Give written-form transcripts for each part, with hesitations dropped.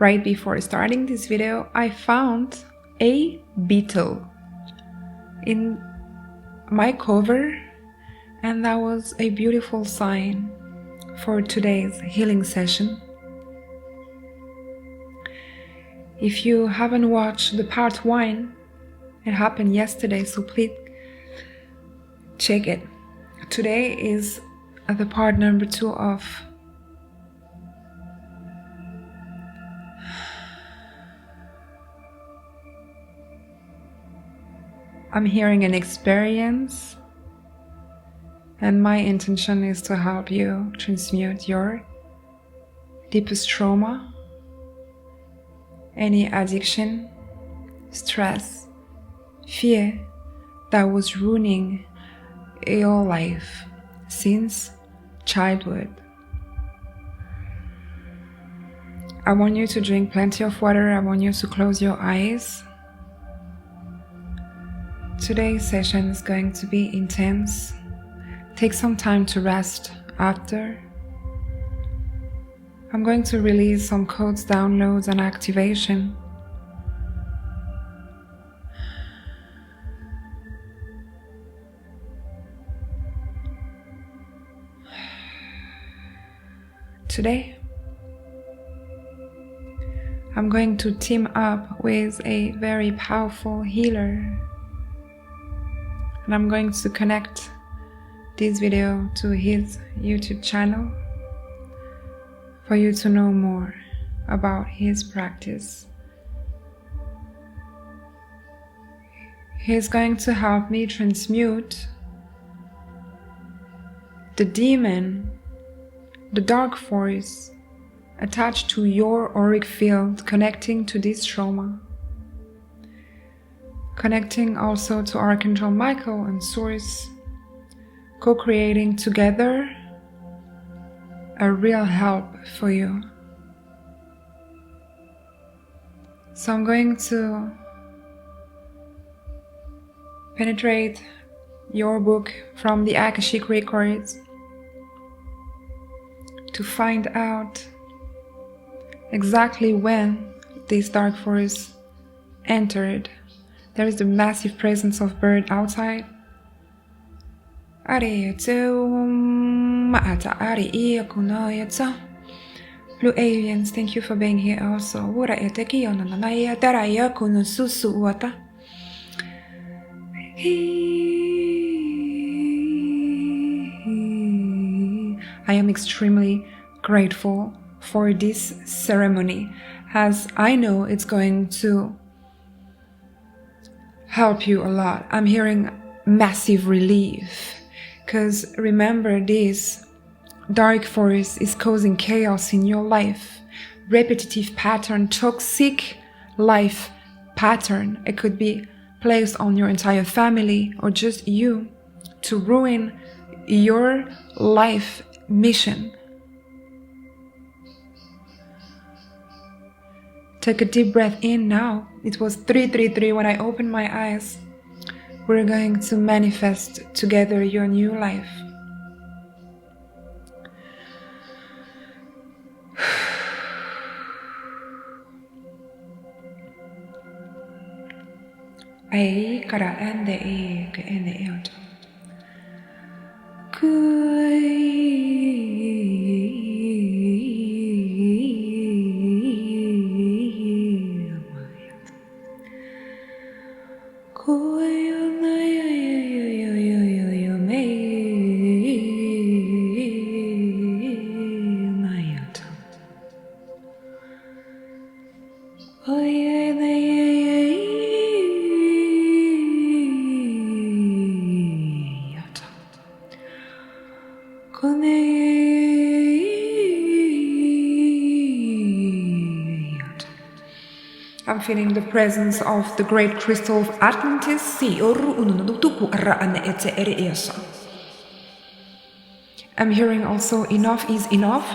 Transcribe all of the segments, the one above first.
right before starting this video, I found a beetle in my cover, and that was a beautiful sign for today's healing session. If you haven't watched the part 1, it happened yesterday, so please check it. Today is the part number 2 of I'm hearing an experience, and my intention is to help you transmute your deepest trauma, any addiction, stress, fear that was ruining your life since childhood. I want you to drink plenty of water. I want you to close your eyes. Today's session is going to be intense. Take some time to rest after. I'm going to release some codes, downloads, and activation. Today, I'm going to team up with a very powerful healer. And I'm going to connect this video to his YouTube channel for you to know more about his practice. He's going to help me transmute the demon, the dark force attached to your auric field, connecting to this trauma. Connecting also to Archangel Michael and Source, co-creating together a real help for you. So I'm going to penetrate your book from the Akashic Records to find out exactly when this dark force entered. There is a massive presence of bird outside. Blue aliens, thank you for being here also. I am extremely grateful for this ceremony, as I know it's going to help you a lot. I'm hearing massive relief, because remember, this dark force is causing chaos in your life, repetitive pattern, toxic life pattern. It could be placed on your entire family or just you to ruin your life mission. Take a deep breath in now. It was 333 when I opened my eyes. We're going to manifest together your new life. Ai kara ende e ke ende e oto. I'm feeling the presence of the great crystal of Atlantis. I'm hearing also enough is enough.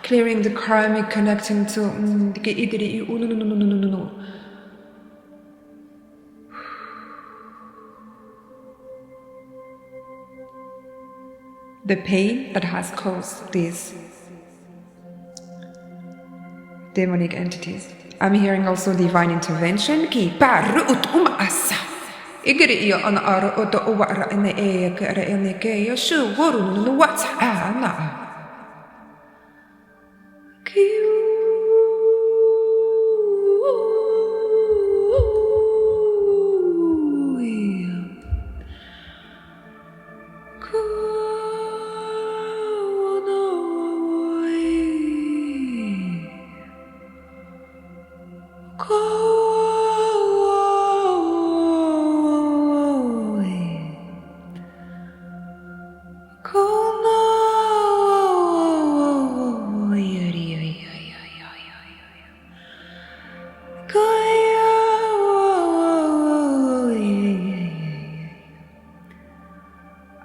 Clearing the karmic, connecting to the pain that has caused these demonic entities. I'm hearing also divine intervention. Ki parut asa. Igri yo an ara oto uwara ene e kere ene ke yo shu woru no what's ana.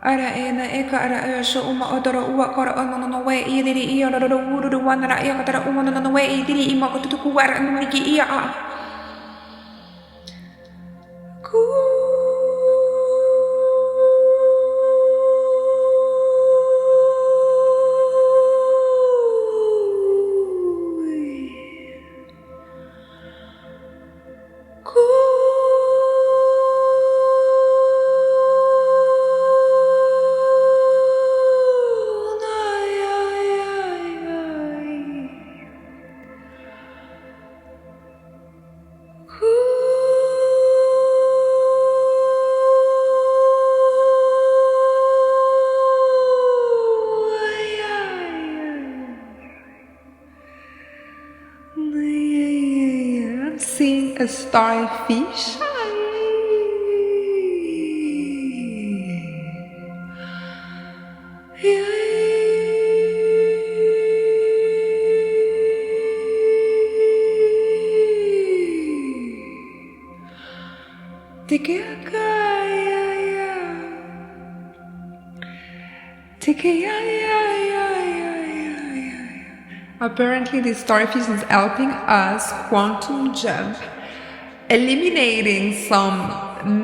Ara ena eka ara sho uma odoro uwa kora ono no we idiri iyo do wuru do wan ra ya kara uma no we idiri ima ko tuku war no miki iya a ku seeing a starfish. Apparently this starfish is helping us quantum jump, eliminating some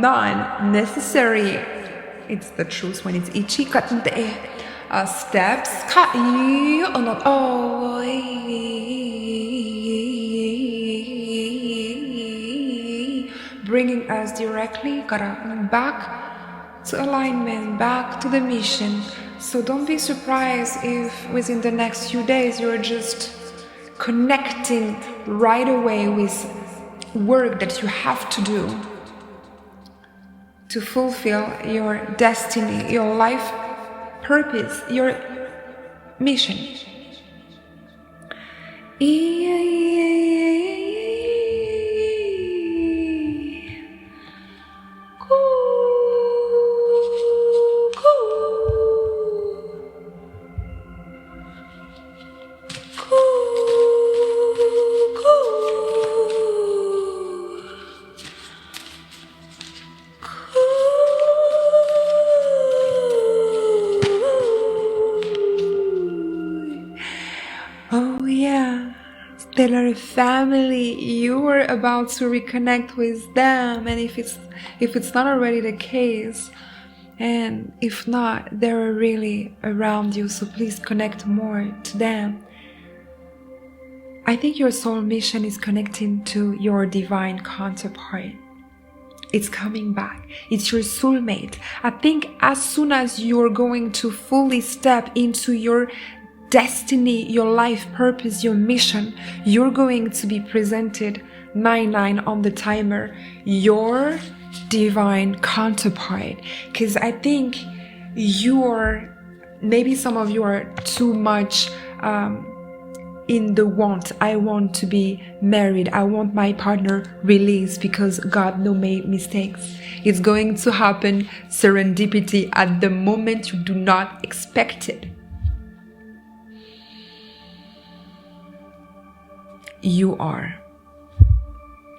non-necessary, it's the truth when it's itchy, steps, bringing us directly back to alignment, back to the mission. So don't be surprised if within the next few days you're just connecting right away with work that you have to do to fulfill your destiny, your life purpose, your mission. Stellar family, you are about to reconnect with them, and if it's not already the case, and if not, they're really around you, so please connect more to them. I think your soul mission is connecting to your divine counterpart. It's coming back. It's your soulmate. I think as soon as you're going to fully step into your destiny, your life purpose, your mission, you're going to be presented 99 on the timer, your divine counterpart. Because I think maybe some of you are too much in the want. I want to be married. I want my partner released because God no made mistakes. It's going to happen serendipity at the moment you do not expect it. You are.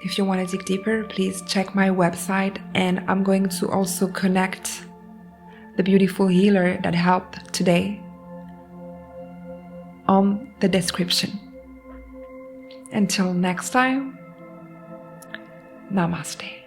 If you want to dig deeper, please check my website, and I'm going to also connect the beautiful healer that helped today on the description. Until next time, namaste.